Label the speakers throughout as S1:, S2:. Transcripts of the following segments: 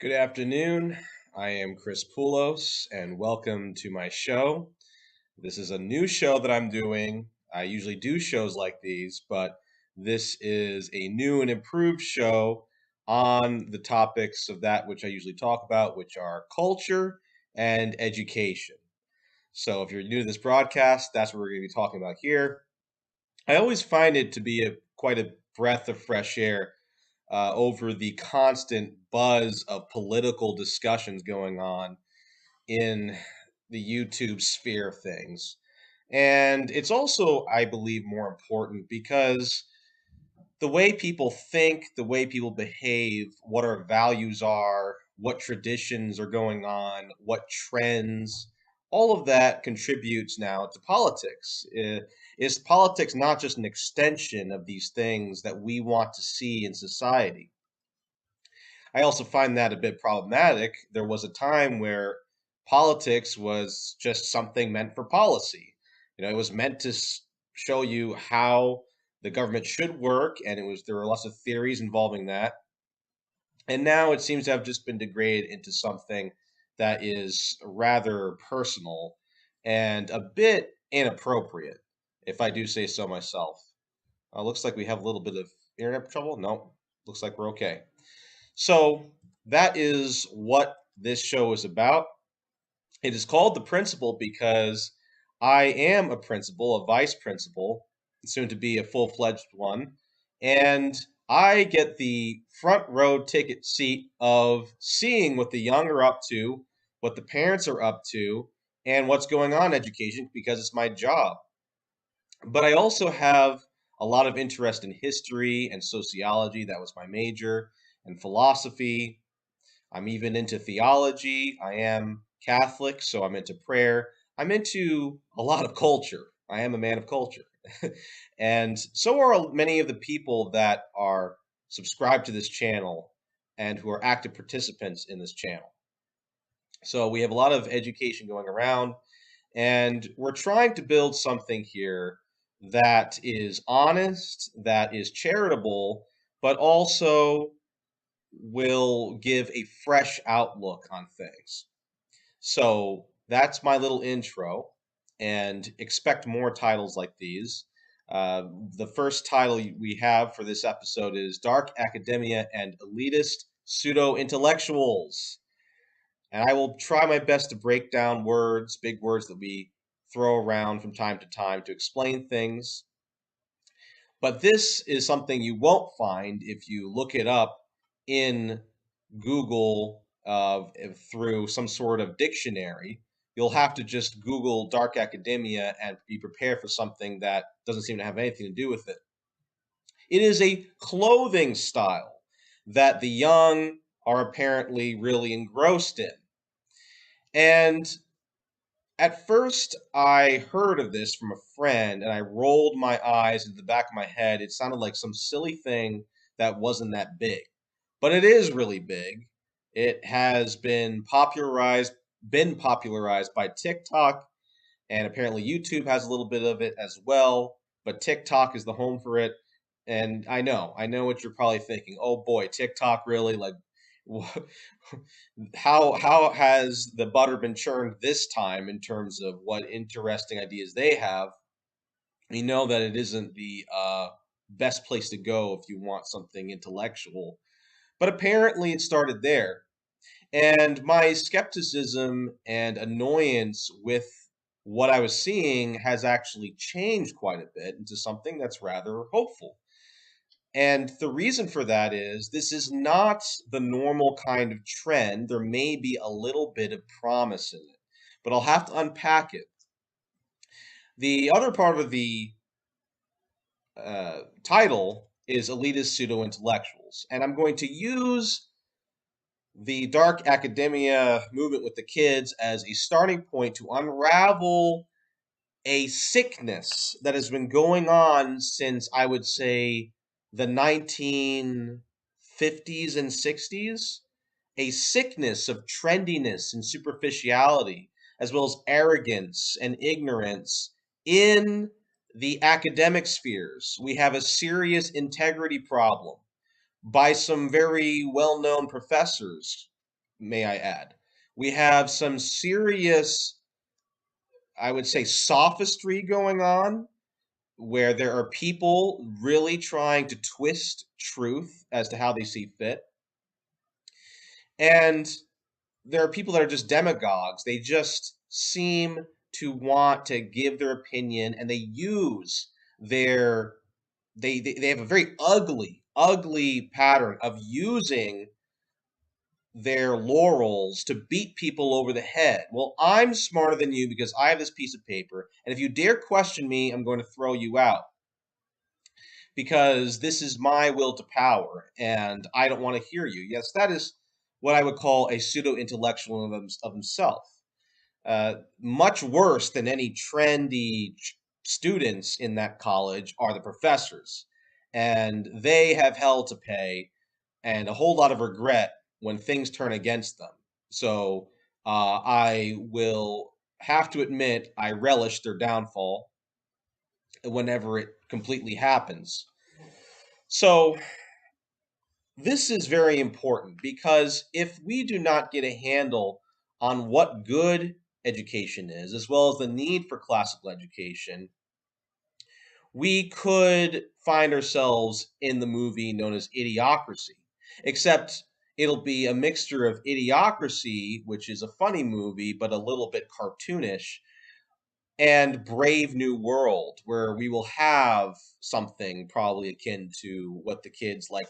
S1: Good afternoon. I am Chris Poulos, and welcome to my show. This is a new show that I'm doing. I usually do shows like these, but this is a new and improved show on the topics of that which I usually talk about, which are culture and education. So if you're new to this broadcast, that's what we're going to be talking about here. I always find it to be quite a breath of fresh air over the constant buzz of political discussions going on in the YouTube sphere of things. And it's also, I believe, more important because the way people think, the way people behave, what our values are, what traditions are going on, what trends, all of that contributes now to politics. Is politics not just an extension of these things that we want to see in society? I also find that a bit problematic. There was a time where politics was just something meant for policy. It was meant to show you how the government should work, and there were lots of theories involving that. And now it seems to have just been degraded into something that is rather personal and a bit inappropriate, if I do say so myself. Looks like we have a little bit of internet trouble. No, looks like we're okay. So that is what this show is about. It is called The Principal because I am a principal, a vice principal, soon to be a full fledged one. And I get the front row ticket seat of seeing what the young are up to, what the parents are up to, and what's going on in education because it's my job. But I also have a lot of interest in history and sociology. That was my major, and philosophy. I'm even into theology. I am Catholic, so I'm into prayer. I'm into a lot of culture. I am a man of culture. And so are many of the people that are subscribed to this channel and who are active participants in this channel. So we have a lot of education going around, and we're trying to build something here that is honest, that is charitable, but also will give a fresh outlook on things. So that's my little intro, and expect more titles like these. The first title we have for this episode is Dark Academia and Elitist Pseudo Intellectuals. And I will try my best to break down words, big words that we throw around from time to time to explain things. But this is something you won't find if you look it up in Google through some sort of dictionary. You'll have to just Google dark academia and be prepared for something that doesn't seem to have anything to do with it. It is a clothing style that the young are apparently really engrossed in. And at first, I heard of this from a friend and I rolled my eyes into the back of my head. It sounded like some silly thing that wasn't that big. But it is really big. It has been popularized by TikTok, and apparently YouTube has a little bit of it as well, but TikTok is the home for it. And I know what you're probably thinking. Oh boy, TikTok really like how has the butter been churned this time in terms of what interesting ideas they have? We know that it isn't the best place to go if you want something intellectual, but apparently it started there. And my skepticism and annoyance with what I was seeing has actually changed quite a bit into something that's rather hopeful. And the reason for that is this is not the normal kind of trend. There may be a little bit of promise in it, but I'll have to unpack it. The other part of the title is elitist pseudo intellectuals, and I'm going to use the dark academia movement with the kids as a starting point to unravel a sickness that has been going on since I would say the 1950s and 60s, a sickness of trendiness and superficiality, as well as arrogance and ignorance in the academic spheres. We have a serious integrity problem by some very well known professors. may I add. We have some serious, I would say, sophistry going on where there are people really trying to twist truth as to how they see fit. And there are people that are just demagogues. They just seem to want to give their opinion and they use their they have a very ugly pattern of using their laurels to beat people over the head. Well, I'm smarter than you because I have this piece of paper, and if you dare question me, I'm going to throw you out because this is my will to power and I don't want to hear you. Yes, that is what I would call a pseudo intellectual of himself. Much worse than any trendy students in that college are the professors. And they have hell to pay and a whole lot of regret when things turn against them. So I will have to admit, I relish their downfall whenever it completely happens. So this is very important because if we do not get a handle on what good education is, as well as the need for classical education, we could find ourselves in the movie known as Idiocracy. Except it'll be a mixture of Idiocracy, which is a funny movie, but a little bit cartoonish, and Brave New World, where we will have something probably akin to what the kids like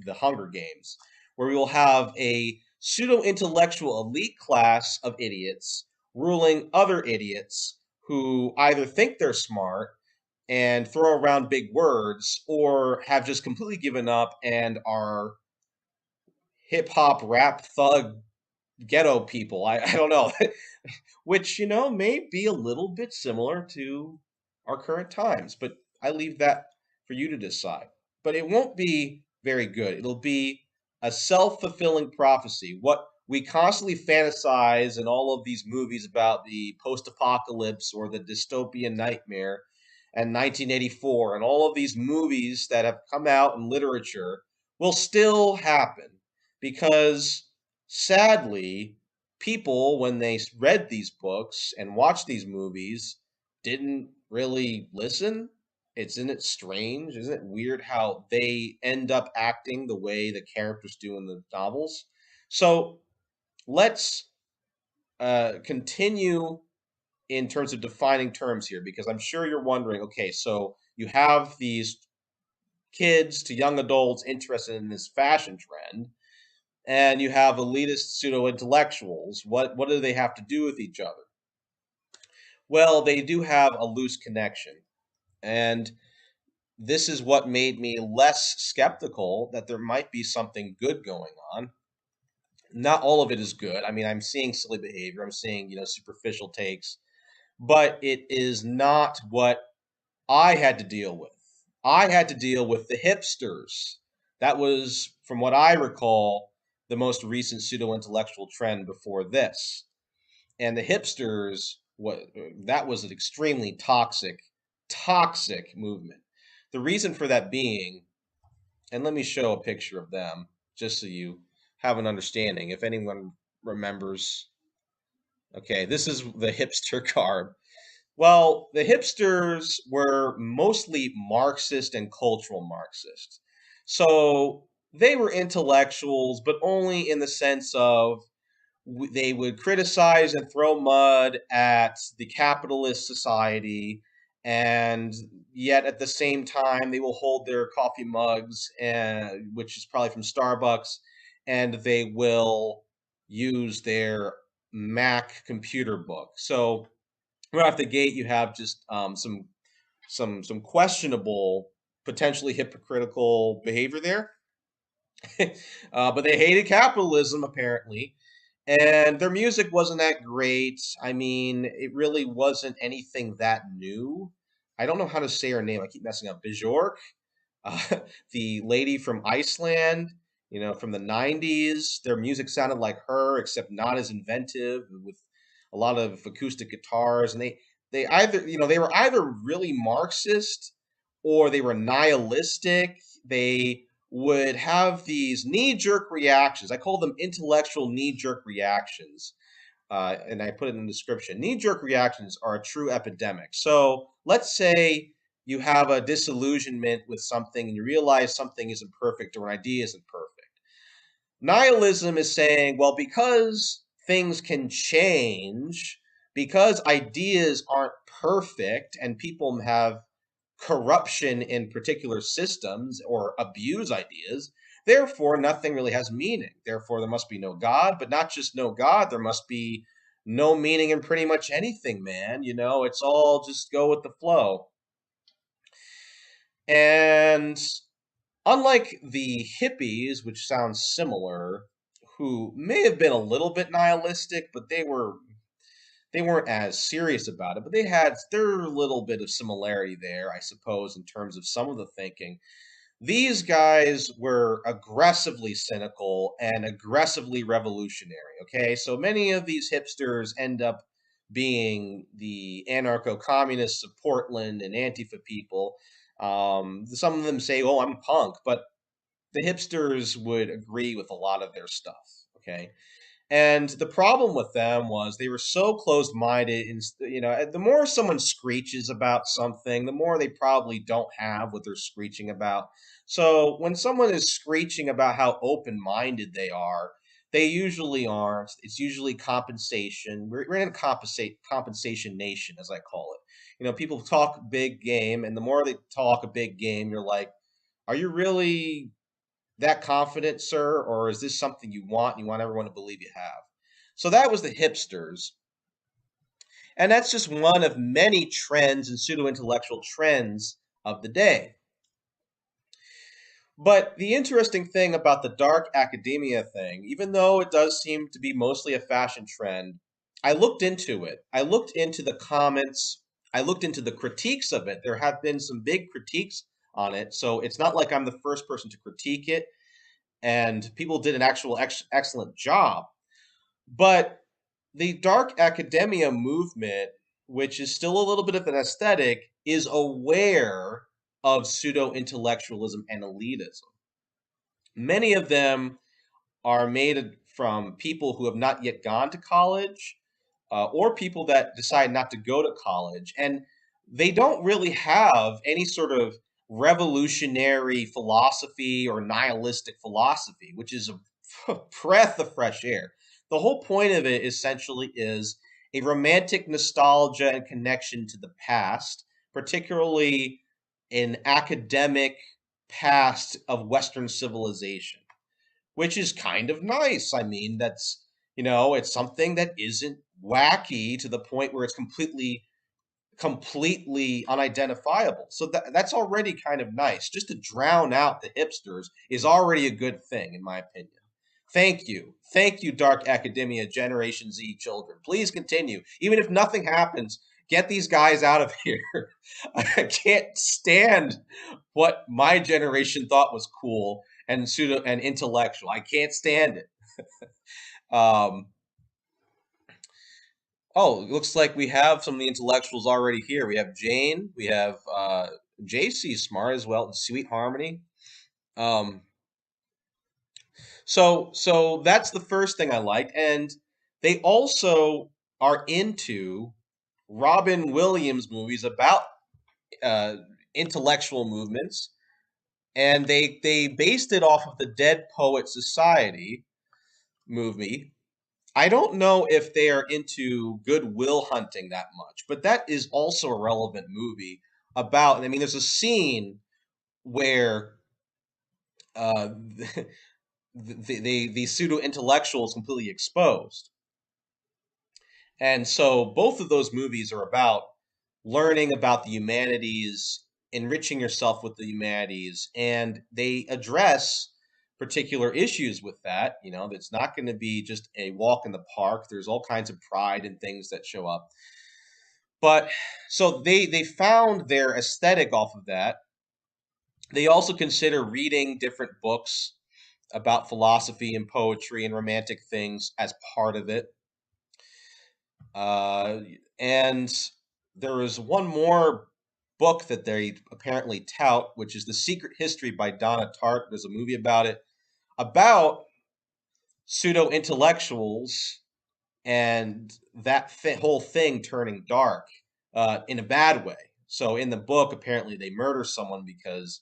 S1: the Hunger Games, where we will have a pseudo intellectual elite class of idiots ruling other idiots who either think they're smart and throw around big words or have just completely given up and are hip hop rap thug ghetto people. I don't know. Which, may be a little bit similar to our current times, but I leave that for you to decide. But it won't be very good. It'll be a self fulfilling prophecy. What we constantly fantasize in all of these movies about the post apocalypse or the dystopian nightmare and 1984 and all of these movies that have come out in literature will still happen because sadly people, when they read these books and watched these movies, didn't really listen. Isn't it strange? Isn't it weird how they end up acting the way the characters do in the novels? So let's continue in terms of defining terms here, because I'm sure you're wondering okay, so you have these kids to young adults interested in this fashion trend and you have elitist pseudo intellectuals. What do they have to do with each other? Well, they do have a loose connection. And this is what made me less skeptical that there might be something good going on. Not all of it is good. I mean, I'm seeing silly behavior, I'm seeing, superficial takes, but it is not what I had to deal with. I had to deal with the hipsters. That was, from what I recall, the most recent pseudo intellectual trend before this. And the hipsters, that was an extremely toxic movement. The reason for that being, and let me show a picture of them just so you have an understanding. If anyone remembers, okay, this is the hipster garb. Well, the hipsters were mostly Marxist and cultural Marxist. So they were intellectuals, but only in the sense of they would criticize and throw mud at the capitalist society, and yet at the same time they will hold their coffee mugs, and which is probably from Starbucks, and they will use their Mac computer book. So right off the gate, you have just some questionable, potentially hypocritical behavior there. But they hated capitalism apparently, and their music wasn't that great. I mean, it really wasn't anything that new. I don't know how to say her name. I keep messing up. Bjork, uh, the lady from Iceland, from the 90s. Their music sounded like her, except not as inventive, with a lot of acoustic guitars. And they either, they were either really Marxist or they were nihilistic. They would have these knee jerk reactions. I call them intellectual knee jerk reactions. And I put it in the description. Knee jerk reactions are a true epidemic. So let's say you have a disillusionment with something and you realize something isn't perfect or an idea isn't perfect. Nihilism is saying, well, because things can change, because ideas aren't perfect and people have corruption in particular systems or abuse ideas, therefore nothing really has meaning. Therefore, there must be no God, but not just no God, there must be no meaning in pretty much anything, man. It's all just go with the flow. And unlike the hippies, which sounds similar, who may have been a little bit nihilistic, but they weren't as serious about it, but they had their little bit of similarity there, I suppose, in terms of some of the thinking. These guys were aggressively cynical and aggressively revolutionary. Okay, so many of these hipsters end up being the anarcho communists of Portland and Antifa people. Some of them say, "Oh, I'm punk," but the hipsters would agree with a lot of their stuff. Okay, and the problem with them was they were so closed-minded. And the more someone screeches about something, the more they probably don't have what they're screeching about. So when someone is screeching about how open-minded they are, they usually aren't. It's usually compensation. We're in a compensation nation, as I call it. People talk big game, and the more they talk a big game, you're like, are you really that confident, sir? Or is this something you want and you want everyone to believe you have? So that was the hipsters. And that's just one of many trends and pseudo intellectual trends of the day. But the interesting thing about the dark academia thing, even though it does seem to be mostly a fashion trend, I looked into it. I looked into the comments. I looked into the critiques of it. There have been some big critiques on it. So it's not like I'm the first person to critique it. And people did an actual excellent job. But the dark academia movement, which is still a little bit of an aesthetic, is aware of pseudo intellectualism and elitism. Many of them are made from people who have not yet gone to college, or people that decide not to go to college. And they don't really have any sort of revolutionary philosophy or nihilistic philosophy, which is a breath of fresh air. The whole point of it essentially is a romantic nostalgia and connection to the past, particularly an academic past of Western civilization, which is kind of nice. I mean, it's something that isn't wacky to the point where it's completely unidentifiable. So that's already kind of nice. Just to drown out the hipsters is already a good thing, in my opinion. Thank you. Thank you, Dark Academia Generation Z children. Please continue. Even if nothing happens, get these guys out of here. I can't stand what my generation thought was cool and pseudo and intellectual. I can't stand it. Um, oh, it looks like we have some of the intellectuals already here. We have Jane. We have JC Smart as well. Sweet Harmony. Um, so that's the first thing I liked, and they also are into Robin Williams movies about uh, intellectual movements, and they based it off of the Dead Poet Society movie. I don't know if they are into Good Will Hunting that much, but that is also a relevant movie about. I mean, there's a scene where uh, the pseudo intellectual is completely exposed, and so both of those movies are about learning about the humanities, enriching yourself with the humanities, and they address particular issues with that. It's not going to be just a walk in the park. There's all kinds of pride and things that show up. But so they found their aesthetic off of that. They also consider reading different books about philosophy and poetry and romantic things as part of it. And there is one more. book that they apparently tout, which is The Secret History by Donna Tartt. There's a movie about pseudo intellectuals and that whole thing turning dark in a bad way. So in the book, apparently they murder someone because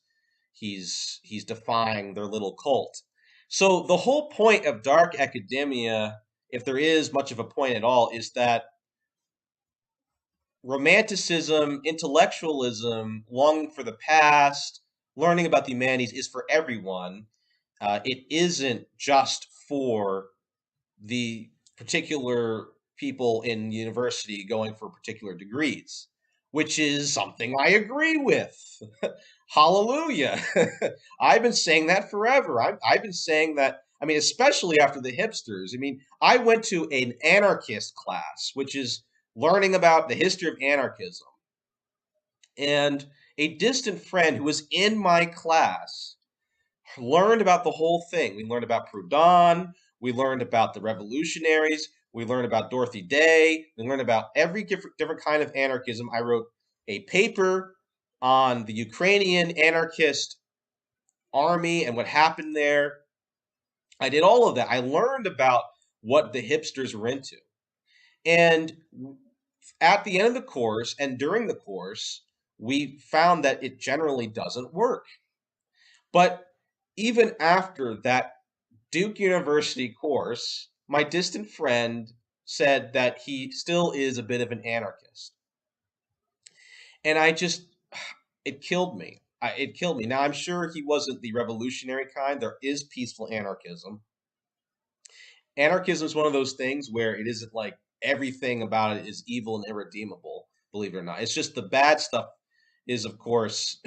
S1: he's defying their little cult. So the whole point of dark academia, if there is much of a point at all, is that romanticism, intellectualism, longing for the past, learning about the humanities is for everyone. It isn't just for the particular people in university going for particular degrees, which is something I agree with. Hallelujah. I've been saying that forever. I've been saying that, I mean, especially after the hipsters. I mean, I went to an anarchist class, which is learning about the history of anarchism. And a distant friend who was in my class learned about the whole thing. We learned about Proudhon. We learned about the revolutionaries. We learned about Dorothy Day. We learned about every different kind of anarchism. I wrote a paper on the Ukrainian anarchist army and what happened there. I did all of that. I learned about what the hipsters were into. And at the end of the course and during the course, we found that it generally doesn't work. But even after that Duke University course, my distant friend said that he still is a bit of an anarchist. And it killed me. It killed me. Now, I'm sure he wasn't the revolutionary kind. There is peaceful anarchism. Anarchism is one of those things where it isn't like everything about it is evil and irredeemable, believe it or not. It's just the bad stuff is, of course,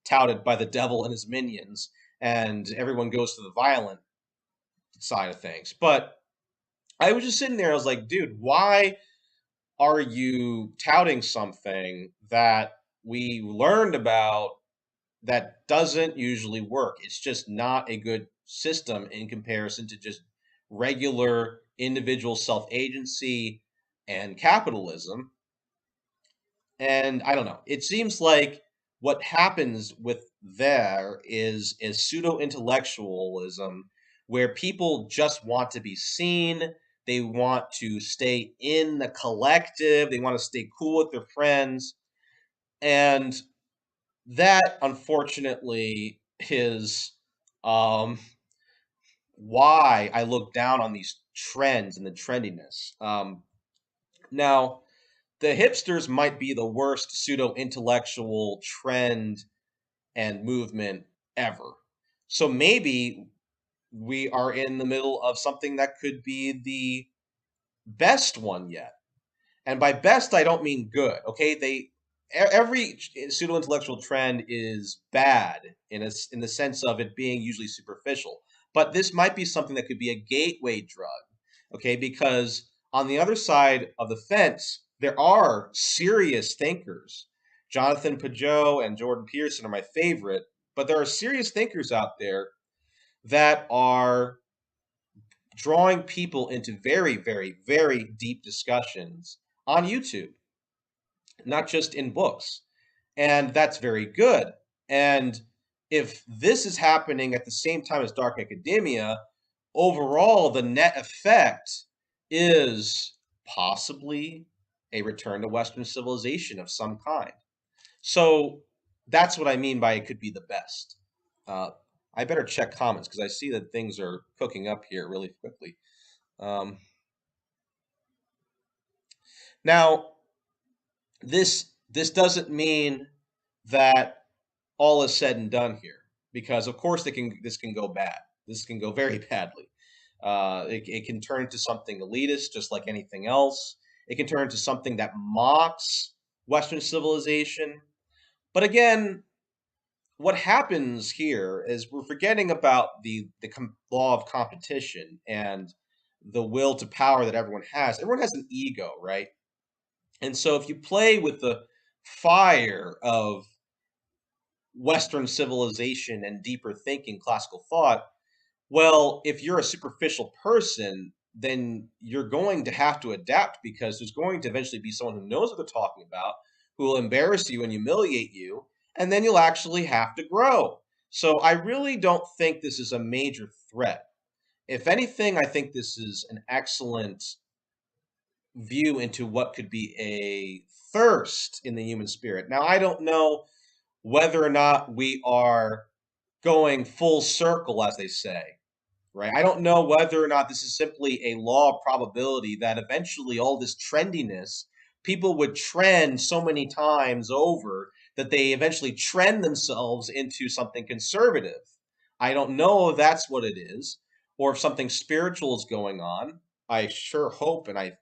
S1: touted by the devil and his minions, and everyone goes to the violent side of things. But I was just sitting there, I was like, dude, why are you touting something that we learned about that doesn't usually work? It's just not a good system in comparison to just regular individual self agency and capitalism. And I don't know. It seems like what happens with there is pseudo intellectualism where people just want to be seen. They want to stay in the collective. They want to stay cool with their friends. And that, unfortunately, is um, why I look down on these trends and the trendiness. Now, the hipsters might be the worst pseudo intellectual trend and movement ever. So maybe we are in the middle of something that could be the best one yet. And by best, I don't mean good. Okay, every pseudo intellectual trend is bad in the sense of it being usually superficial. But this might be something that could be a gateway drug. Okay, because on the other side of the fence, there are serious thinkers. Jonathan Pajot and Jordan Peterson are my favorite, but there are serious thinkers out there that are drawing people into very, very, very deep discussions on YouTube, not just in books. And that's very good. And if this is happening at the same time as dark academia, overall, the net effect is possibly a return to Western civilization of some kind. So that's what I mean by it could be the best. Uh, I better check comments because I see that things are cooking up here really quickly. Um, Now, this doesn't mean that all is said and done here, because of course this can go bad. This can go very badly. It can turn into something elitist, just like anything else. It can turn into something that mocks Western civilization. But again, what happens here is we're forgetting about the law of competition and the will to power that everyone has. Everyone has an ego, right? And so if you play with the fire of Western civilization and deeper thinking, classical thought, well, if you're a superficial person, then you're going to have to adapt because there's going to eventually be someone who knows what they're talking about, who will embarrass you and humiliate you, and then you'll actually have to grow. So I really don't think this is a major threat. If anything, I think this is an excellent view into what could be a thirst in the human spirit. Now, I don't know whether or not we are going full circle, as they say, right? I don't know whether or not this is simply a law of probability that eventually all this trendiness, people would trend so many times over that they eventually trend themselves into something conservative. I don't know if that's what it is, or if something spiritual is going on. I sure hope and I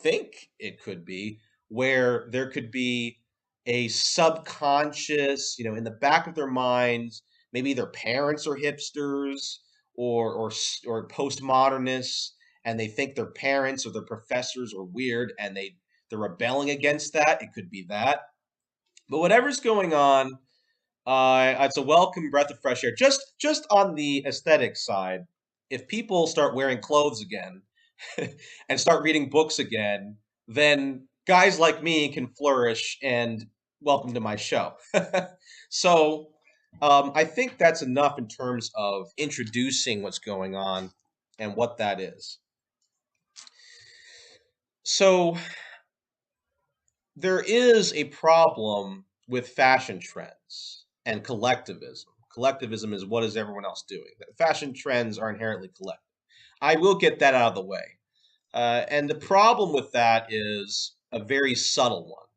S1: think it could be where there could be a subconscious, in the back of their minds, maybe their parents are hipsters or postmodernists, and they think their parents or their professors are weird, and they're rebelling against that. It could be that, but whatever's going on, it's a welcome breath of fresh air. Just on the aesthetic side, if people start wearing clothes again and start reading books again, then guys like me can flourish. And welcome to my show. So I think that's enough in terms of introducing what's going on and what that is. So there is a problem with fashion trends and collectivism. Collectivism is what is everyone else doing. Fashion trends are inherently collective. I will get that out of the way. And the problem with that is a very subtle one.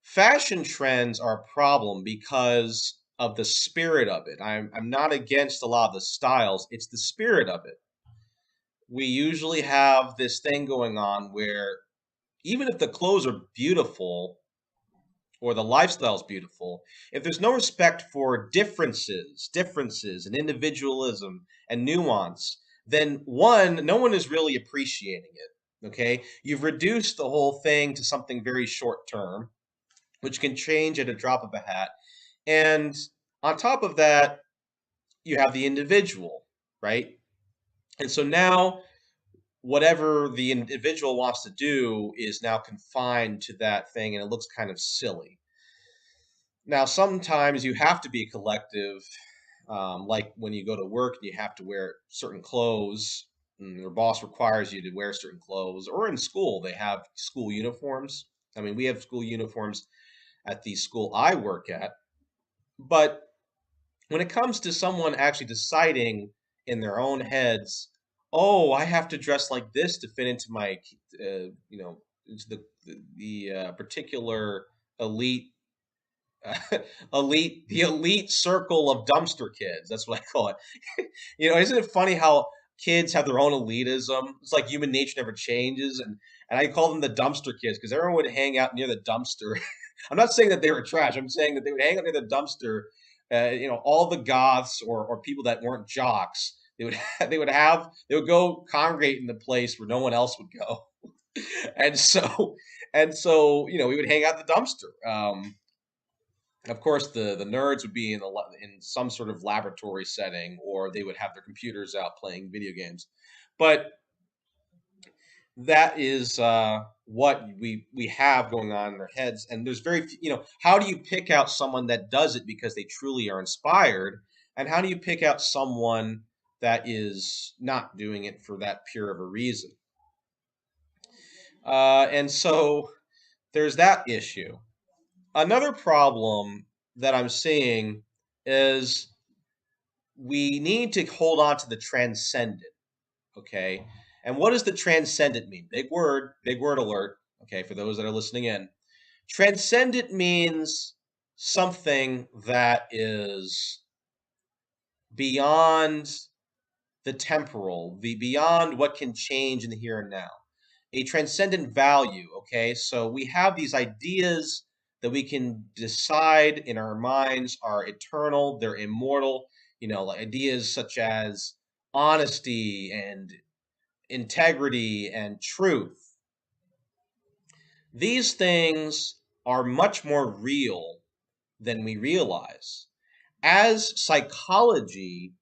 S1: Fashion trends are a problem because of the spirit of it. I'm not against a lot of the styles, it's the spirit of it. We usually have this thing going on where even if the clothes are beautiful or the lifestyle is beautiful, if there's no respect for differences and individualism and nuance, then one, no one is really appreciating it. Okay. You've reduced the whole thing to something very short term, which can change at a drop of a hat. And on top of that, you have the individual, right? And so now whatever the individual wants to do is now confined to that thing, and it looks kind of silly. Now, sometimes you have to be collective, like when you go to work and you have to wear certain clothes, and your boss requires you to wear certain clothes, or in school, they have school uniforms. I mean, we have school uniforms at the school I work at, but when it comes to someone actually deciding in their own heads, oh, I have to dress like this to fit into my, into the particular elite the elite circle of dumpster kids. That's what I call it. Isn't it funny how kids have their own elitism? It's like human nature never changes, and I call them the dumpster kids because everyone would hang out near the dumpster. I'm not saying that they were trash. I'm saying that they would hang out near the dumpster. All the goths or people that weren't jocks. They would they would go congregate in the place where no one else would go, and so we would hang out in the dumpster. Of course, the nerds would be in some sort of laboratory setting, or they would have their computers out playing video games. But that is what we have going on in our heads. And there's how do you pick out someone that does it because they truly are inspired, and how do you pick out someone that is not doing it for that pure of a reason? And so there's that issue. Another problem that I'm seeing is we need to hold on to the transcendent, okay? And what does the transcendent mean? Big word alert, okay, for those that are listening in. Transcendent means something that is beyond the temporal, the beyond what can change in the here and now. A transcendent value, okay? So we have these ideas that we can decide in our minds are eternal, they're immortal, like ideas such as honesty and integrity and truth. These things are much more real than we realize. As psychology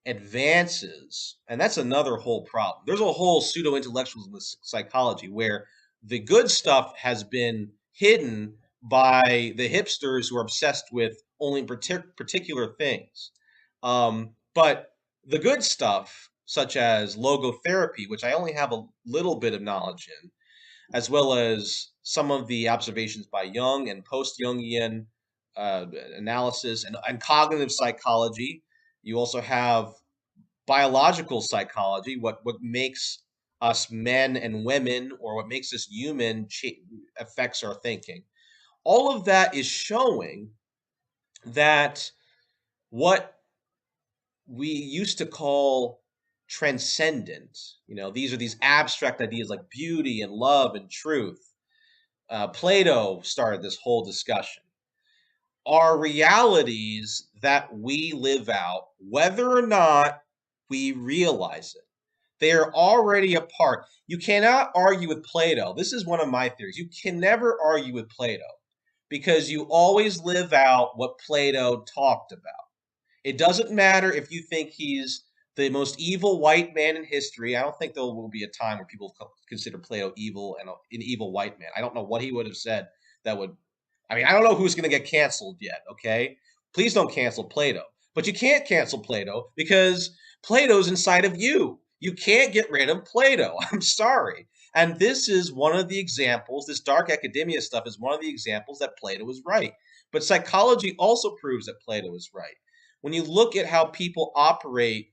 S1: advances, and that's another whole problem. There's a whole pseudo intellectualism with psychology where the good stuff has been hidden by the hipsters who are obsessed with only particular things. But the good stuff, such as logotherapy, which I only have a little bit of knowledge in, as well as some of the observations by Jung and post-Jungian analysis and cognitive psychology. You also have biological psychology, what makes us men and women, or what makes us human, affects our thinking. All of that is showing that what we used to call transcendent, these are these abstract ideas like beauty and love and truth. Plato started this whole discussion. Are realities that we live out, whether or not we realize it. They are already a part. You cannot argue with Plato. This is one of my theories. You can never argue with Plato because you always live out what Plato talked about. It doesn't matter if you think he's the most evil white man in history. I don't think there will be a time where people consider Plato evil and an evil white man. I don't know what he would have said that would. I mean, I don't know who's going to get canceled yet, okay? Please don't cancel Plato. But you can't cancel Plato because Plato's inside of you. You can't get rid of Plato. I'm sorry. And this is one of the examples, this dark academia stuff is one of the examples that Plato was right. But psychology also proves that Plato is right. When you look at how people operate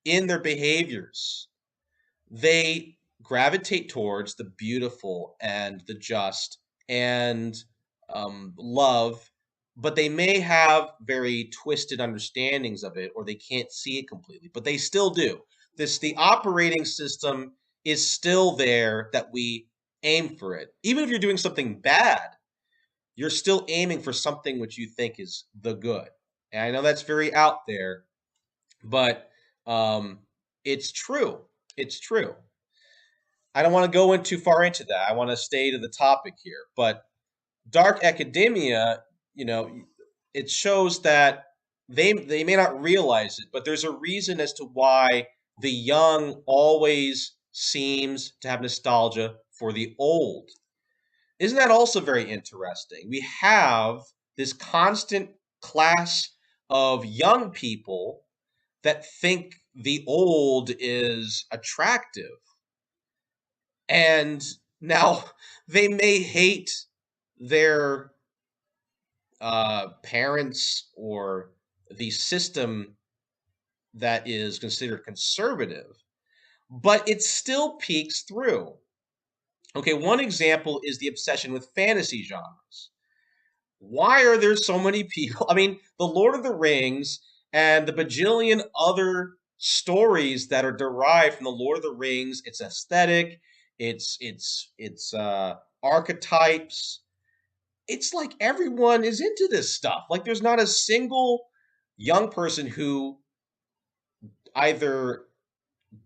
S1: in their behaviors, they gravitate towards the beautiful and the just and love, but they may have very twisted understandings of it, or they can't see it completely, but they still do. The operating system is still there that we aim for it. Even if you're doing something bad, you're still aiming for something which you think is the good. And I know that's very out there, but it's true. It's true. I don't want to go in too far into that. I want to stay to the topic here. But dark academia, it shows that they may not realize it, but there's a reason as to why the young always seems to have nostalgia for the old. Isn't that also very interesting? We have this constant class of young people that think the old is attractive. And now they may hate their parents or the system that is considered conservative, but it still peeks through. Okay, one example is the obsession with fantasy genres. Why are there so many people? I mean, The Lord of the Rings and the bajillion other stories that are derived from The Lord of the Rings, its aesthetic, its archetypes. It's like everyone is into this stuff. Like there's not a single young person who either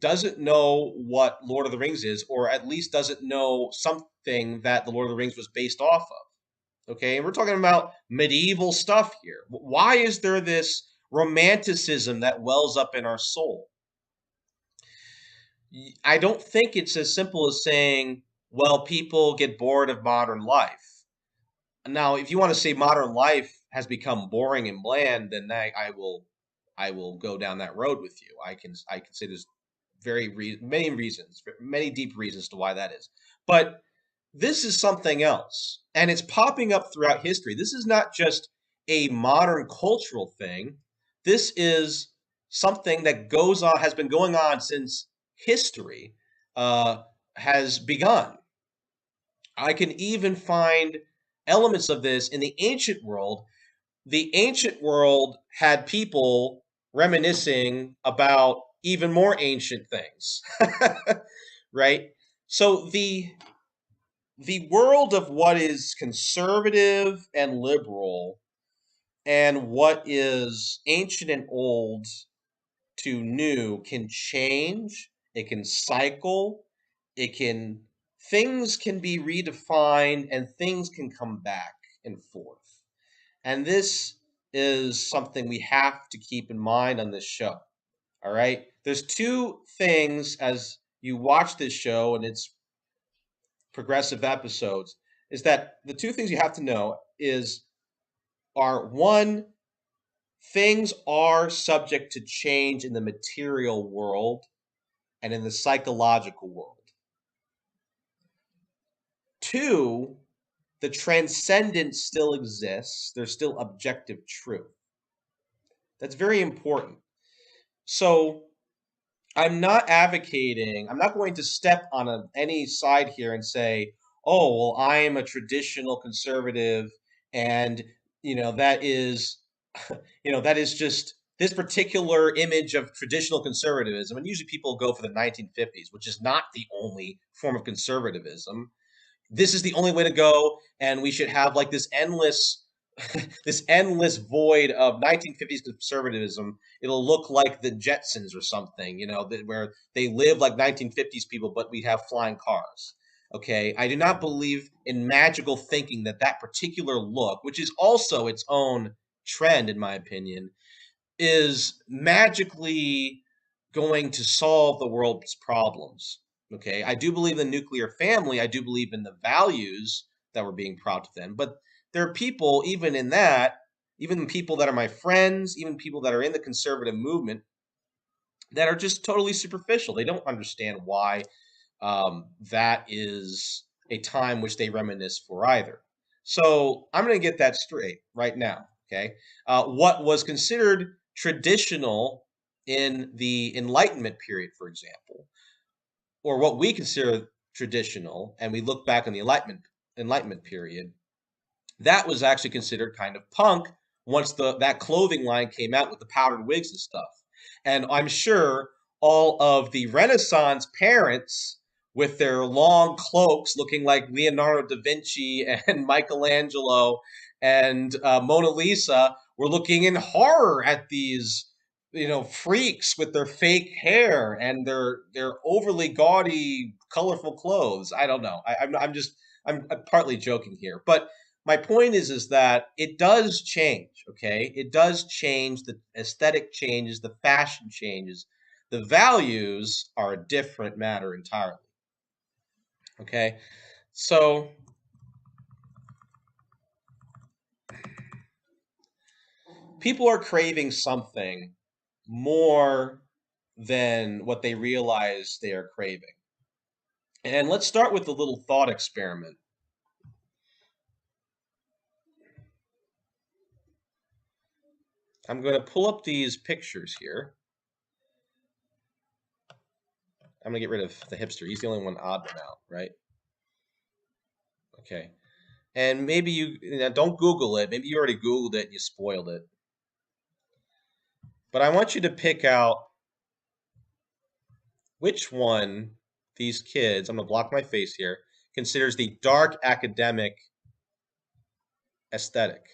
S1: doesn't know what Lord of the Rings is, or at least doesn't know something that the Lord of the Rings was based off of. Okay, and we're talking about medieval stuff here. Why is there this romanticism that wells up in our soul? I don't think it's as simple as saying, well, people get bored of modern life. Now, if you want to say modern life has become boring and bland, then I will go down that road with you. I can say there's many reasons, many deep reasons to why that is. But this is something else, and it's popping up throughout history. This is not just a modern cultural thing. This is something that has been going on since history has begun. I can even find elements of this in the ancient world. The ancient world had people reminiscing about even more ancient things, right? So the world of what is conservative and liberal and what is ancient and old to new can change, it can cycle, it can things can be redefined and things can come back and forth. And this is something we have to keep in mind on this show. All right? There's two things as you watch this show and its progressive episodes. is that the two things you have to know are one, things are subject to change in the material world and in the psychological world. Two, the transcendent still exists. There's still objective truth. That's very important. So I'm not going to step on any side here and say, oh, well, I am a traditional conservative and, that is, that is just this particular image of traditional conservatism. And usually people go for the 1950s, which is not the only form of conservatism. This is the only way to go, and we should have like this endless this endless void of 1950s conservatism. It'll look like the Jetsons or something, where they live like 1950s people, but we have flying cars. Okay, I do not believe in magical thinking that particular look, which is also its own trend, in my opinion, is magically going to solve the world's problems. Okay, I do believe in the nuclear family. I do believe in the values that were being brought to them. But there are people, even in that, even people that are my friends, even people that are in the conservative movement, that are just totally superficial. They don't understand why that is a time which they reminisce for either. So I'm going to get that straight right now. Okay, what was considered traditional in the Enlightenment period, for example, or what we consider traditional, and we look back on the Enlightenment period, that was actually considered kind of punk once that clothing line came out with the powdered wigs and stuff. And I'm sure all of the Renaissance parents with their long cloaks looking like Leonardo da Vinci and Michelangelo and Mona Lisa were looking in horror at these freaks with their fake hair and their overly gaudy colorful clothes. I don't know. I'm partly joking here, but my point is that it does change. Okay, it does change. The aesthetic changes, the fashion changes, the values are a different matter entirely. Okay, so people are craving something more than what they realize they are craving. And let's start with a little thought experiment. I'm going to pull up these pictures here. I'm going to get rid of the hipster. He's the only one odd one out, right? Okay. And maybe don't Google it. Maybe you already Googled it and you spoiled it. But I want you to pick out which one these kids, I'm going to block my face here, considers the dark academic aesthetic.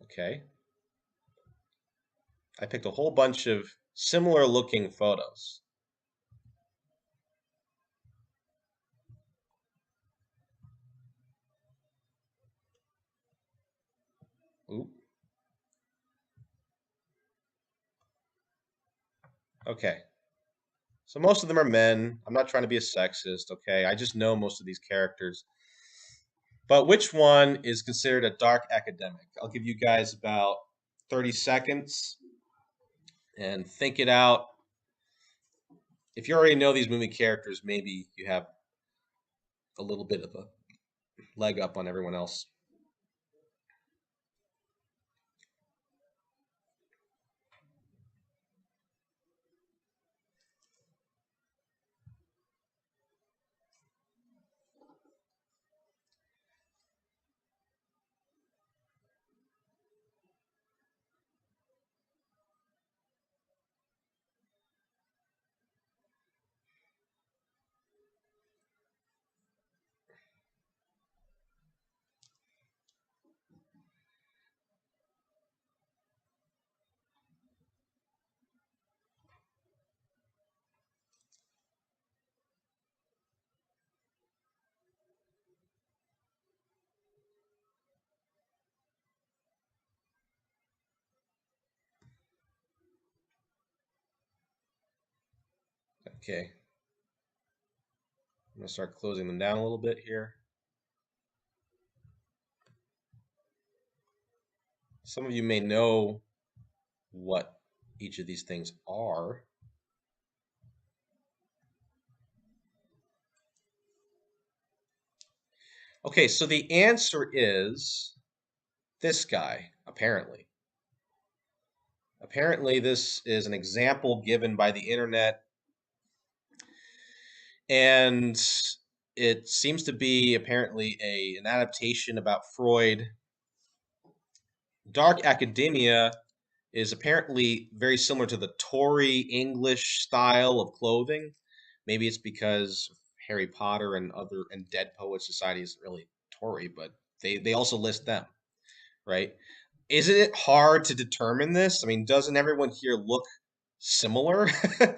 S1: Okay. I picked a whole bunch of similar looking photos. Oop. Okay. So most of them are men. I'm not trying to be a sexist, okay? I just know most of these characters. But which one is considered a dark academic? I'll give you guys about 30 seconds and think it out. If you already know these movie characters, maybe you have a little bit of a leg up on everyone else. Okay. I'm going to start closing them down a little bit here. Some of you may know what each of these things are. Okay, so the answer is this guy, apparently. Apparently, this is an example given by the internet, and it seems to be apparently an adaptation about Freud. Dark academia is apparently very similar to the Tory English style of clothing. Maybe it's because Harry Potter and Dead Poet Society isn't really Tory, but they also list them, right? Isn't it hard to determine this? I mean, doesn't everyone here look similar? I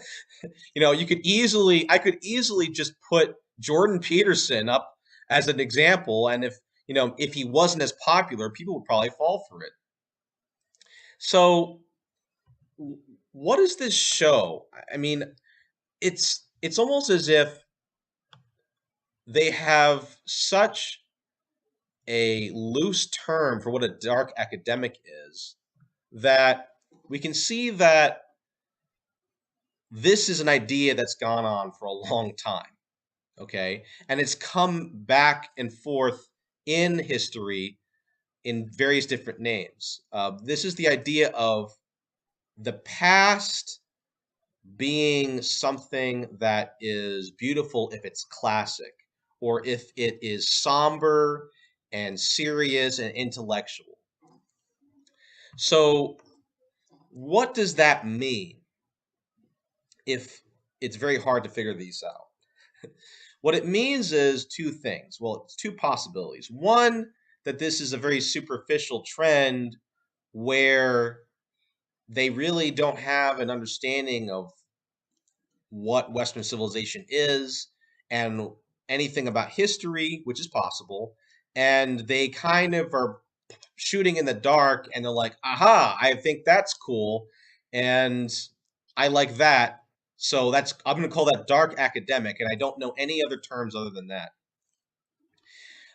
S1: could easily just put Jordan Peterson up as an example, and if he wasn't as popular, people would probably fall for it. So, what does this show? I mean, it's almost as if they have such a loose term for what a dark academic is that we can see that this is an idea that's gone on for a long time, okay? And it's come back and forth in history in various different names. This is the idea of the past being something that is beautiful if it's classic, or if it is somber and serious and intellectual. So, what does that mean if it's very hard to figure these out? What it means is two things. Well, it's two possibilities. One, that this is a very superficial trend where they really don't have an understanding of what Western civilization is and anything about history, which is possible. And they kind of are shooting in the dark and they're like, aha, I think that's cool. And I like that. So I'm going to call that dark academic. And I don't know any other terms other than that.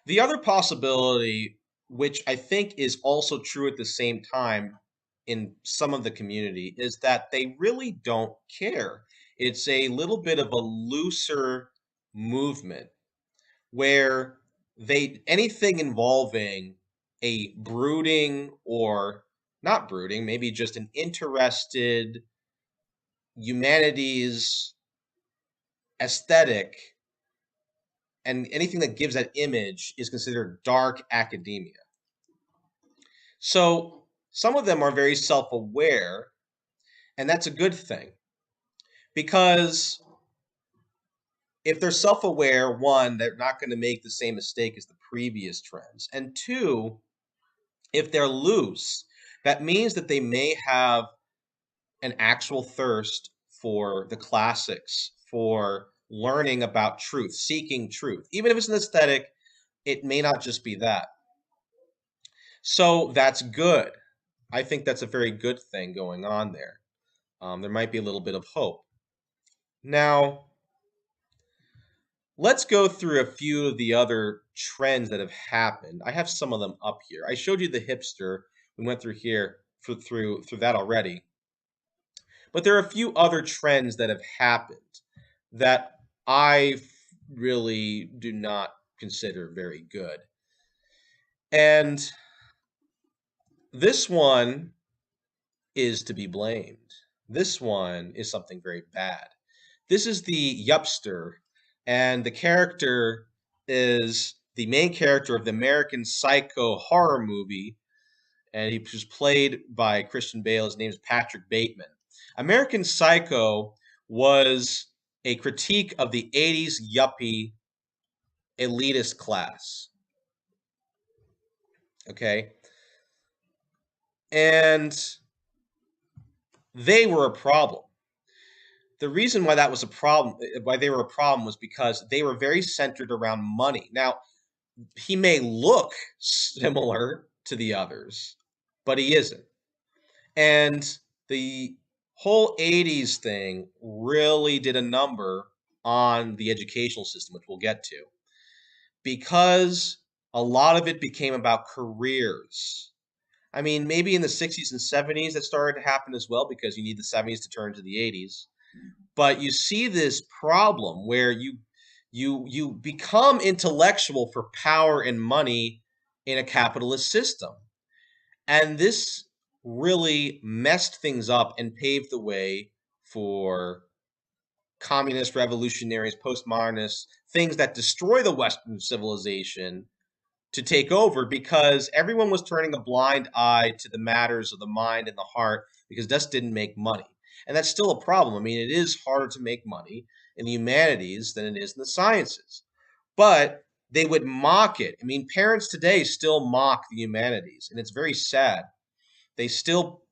S1: The other possibility, which I think is also true at the same time in some of the community, is that they really don't care. It's a little bit of a looser movement where anything involving a brooding or not brooding, maybe just an interested humanities aesthetic and anything that gives that image is considered dark academia. So some of them are very self-aware, and that's a good thing. Because if they're self-aware, one, they're not going to make the same mistake as the previous trends. And two, if they're loose, that means that they may have an actual thirst for the classics, for learning about truth, seeking truth. Even if it's an aesthetic, it may not just be that. So that's good. I think that's a very good thing going on there. There might be a little bit of hope. Now, let's go through a few of the other trends that have happened. I have some of them up here. I showed you the hipster. We went through here through that already. But there are a few other trends that have happened that I really do not consider very good. And this one is to be blamed. This one is something very bad. This is the Yupster, and the character is the main character of the American Psycho horror movie, and he was played by Christian Bale. His name is Patrick Bateman. American Psycho was a critique of the 80s yuppie elitist class. Okay? And they were a problem. The reason why that was a problem, why they were a problem, was because they were very centered around money. Now, he may look similar to the others, but he isn't. And the whole 80s thing really did a number on the educational system, which we'll get to, because a lot of it became about careers. I mean, maybe in the 60s and 70s that started to happen as well because you need the 70s to turn to the 80s. But you see this problem where you become intellectual for power and money in a capitalist system. And this really messed things up and paved the way for communist revolutionaries, postmodernists, things that destroy the Western civilization to take over because everyone was turning a blind eye to the matters of the mind and the heart because this didn't make money. And that's still a problem. I mean, it is harder to make money in the humanities than it is in the sciences. But they would mock it. I mean, parents today still mock the humanities, and it's very sad. They still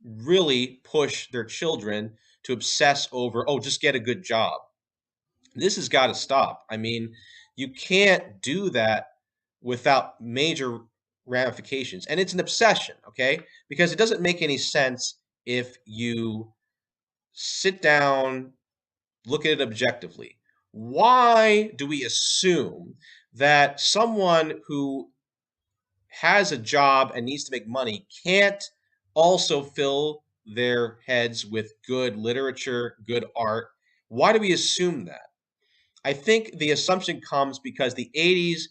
S1: really push their children to obsess over, oh, just get a good job. This has got to stop. I mean, you can't do that without major ramifications. And it's an obsession, okay? Because it doesn't make any sense if you sit down, look at it objectively. Why do we assume that someone who has a job and needs to make money can't also fill their heads with good literature, good art? Why do we assume that? I think the assumption comes because the 80s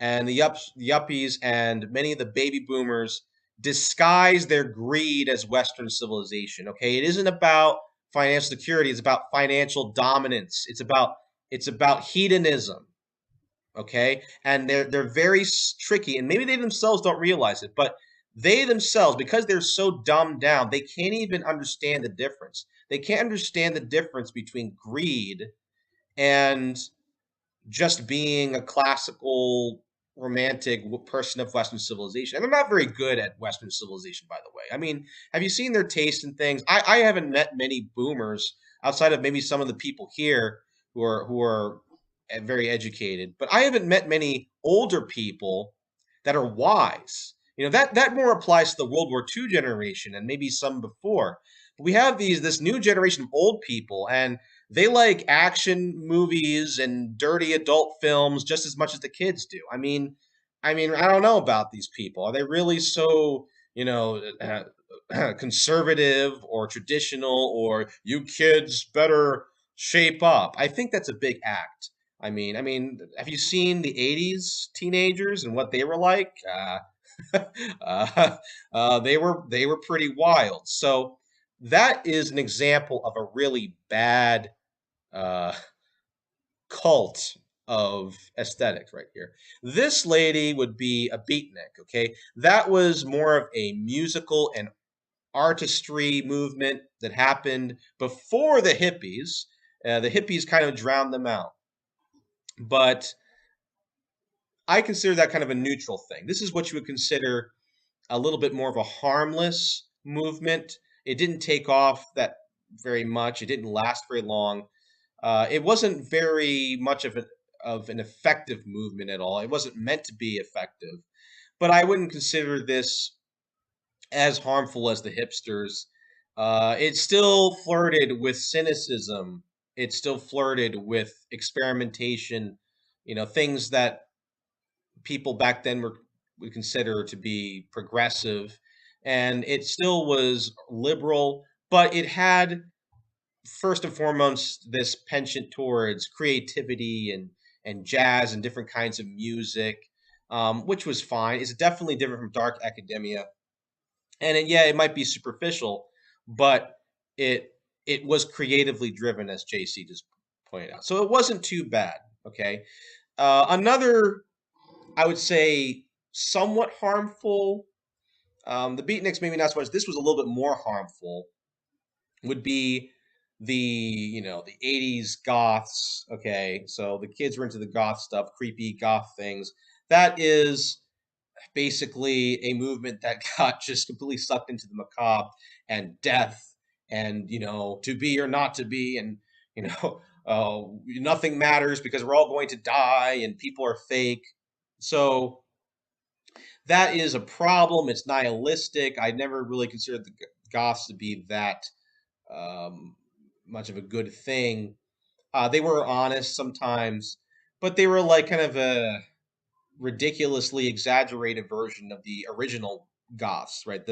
S1: and the yuppies and many of the baby boomers disguise their greed as Western civilization. Okay, it isn't about financial security; it's about financial dominance. It's about hedonism. Okay, and they're very tricky, and maybe they themselves don't realize it, but they themselves, because they're so dumbed down, they can't even understand the difference. They can't understand the difference between greed and just being a classical romantic person of Western civilization. And they're not very good at Western civilization, by the way. I mean, have you seen their taste in things? I haven't met many boomers outside of maybe some of the people here who are very educated, but I haven't met many older people that are wise. You know, that more applies to the World War II generation and maybe some before. But we have this new generation of old people, and they like action movies and dirty adult films just as much as the kids do. I mean, I don't know about these people. Are they really so, conservative or traditional, or you kids better shape up? I think that's a big act. I mean, have you seen the '80s teenagers and what they were like? Uh, they were pretty wild. So that is an example of a really bad uh, cult of aesthetics right here. This lady would be a beatnik, okay? That was more of a musical and artistry movement that happened before the hippies. The hippies kind of drowned them out. But I consider that kind of a neutral thing. This is what you would consider a little bit more of a harmless movement. It didn't take off that very much. It didn't last very long. It wasn't very much of an effective movement at all. It wasn't meant to be effective, but I wouldn't consider this as harmful as the hipsters. It still flirted with cynicism. It still flirted with experimentation. Things that people back then would consider to be progressive, and it still was liberal, but it had first and foremost this penchant towards creativity and jazz and different kinds of music, which was fine. It's definitely different from dark academia, and yeah, it might be superficial, but it it was creatively driven, as JC just pointed out. So it wasn't too bad. Okay, another, I would say, somewhat harmful. The beatniks maybe not so much. This was a little bit more harmful. Would be the 80s goths. Okay, so the kids were into the goth stuff, creepy goth things. That is basically a movement that got just completely sucked into the macabre and death, and to be or not to be, and nothing matters because we're all going to die and people are fake. So that is a problem. It's nihilistic. I never really considered the goths to be that um, much of a good thing. They were honest sometimes, but they were like kind of a ridiculously exaggerated version of the original Goths, right?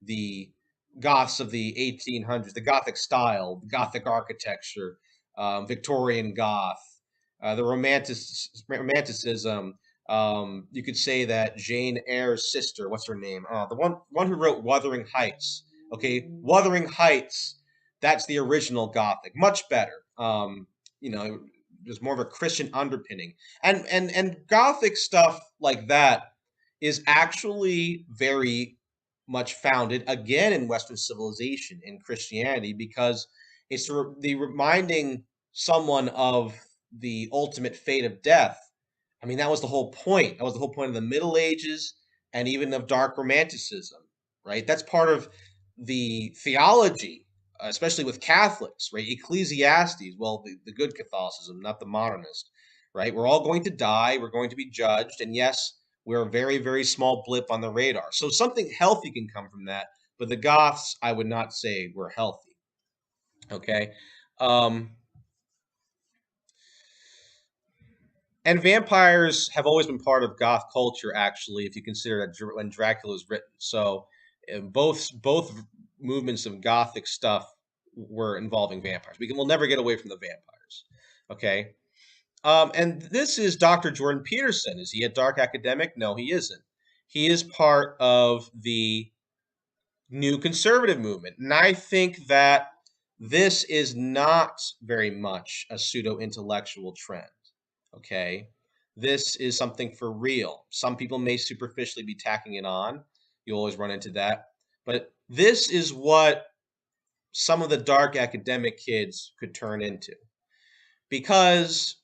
S1: The Goths of the 1800s, the Gothic style, the Gothic architecture, Victorian Goth, Romanticism. You could say that Jane Eyre's sister, what's her name? The one who wrote Wuthering Heights. Okay, Wuthering Heights. That's the original Gothic, much better. You know, there's more of a Christian underpinning, and Gothic stuff like that is actually very much founded again in Western civilization, in Christianity, because it's the reminding someone of the ultimate fate of death. I mean, that was the whole point. That was the whole point of the Middle Ages and even of dark romanticism, right? That's part of the theology, especially with Catholics, right? Ecclesiastes, well, the good Catholicism, not the modernist, right? We're all going to die. We're going to be judged. And yes, we're a very, very small blip on the radar. So something healthy can come from that. But the Goths, I would not say were healthy. Okay. Um, and vampires have always been part of goth culture, actually, if you consider that when Dracula was written. So both movements of gothic stuff were involving vampires. We'll never get away from the vampires. Okay. And this is Dr. Jordan Peterson. Is he a dark academic? No, he isn't. He is part of the new conservative movement. And I think that this is not very much a pseudo intellectual trend. Okay. This is something for real. Some people may superficially be tacking it on. You always run into that. But this is what some of the dark academic kids could turn into. Because,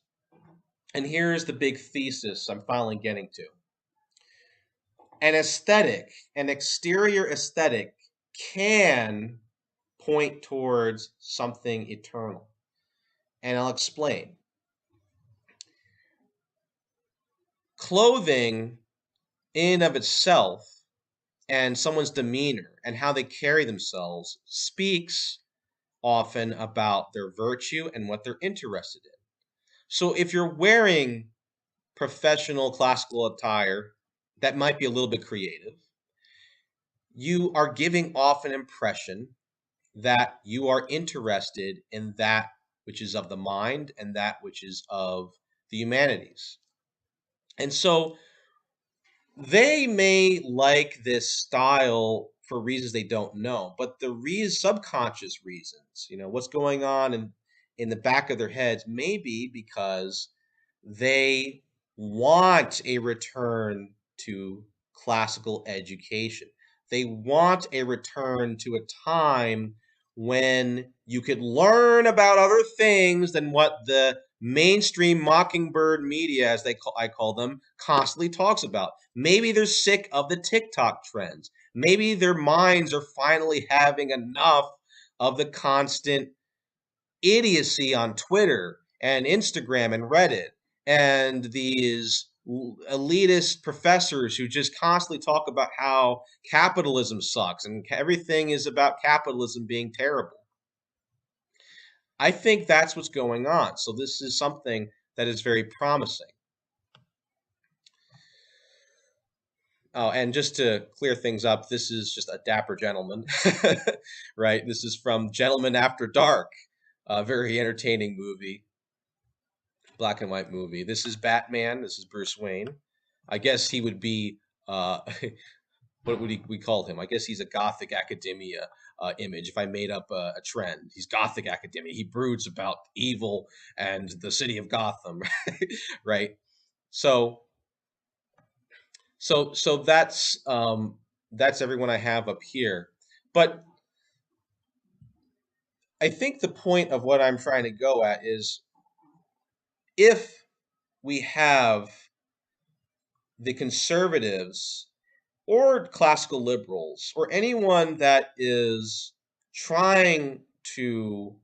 S1: and here's the big thesis I'm finally getting to, an aesthetic, an exterior aesthetic can point towards something eternal. And I'll explain. Clothing in of itself and someone's demeanor and how they carry themselves speaks often about their virtue and what they're interested in. So if you're wearing professional classical attire that might be a little bit creative, you are giving off an impression that you are interested in that which is of the mind and that which is of the humanities. And so they may like this style for reasons they don't know, but the subconscious reasons, what's going on in the back of their heads may be because they want a return to classical education. They want a return to a time when you could learn about other things than what the mainstream mockingbird media, as I call them, constantly talks about. Maybe they're sick of the TikTok trends. Maybe their minds are finally having enough of the constant idiocy on Twitter and Instagram and Reddit and these elitist professors who just constantly talk about how capitalism sucks and everything is about capitalism being terrible. I think that's what's going on. So this is something that is very promising. Oh, and just to clear things up, this is just a dapper gentleman, right? This is from Gentlemen After Dark, a very entertaining movie, black and white movie. This is Batman. This is Bruce Wayne. I guess he would be, what would we call him? I guess he's a Gothic academia image. If I made up a trend, he's Gothic academia. He broods about evil and the city of Gotham, right? So that's everyone I have up here. But I think the point of what I'm trying to go at is if we have the conservatives or classical liberals or anyone that is trying to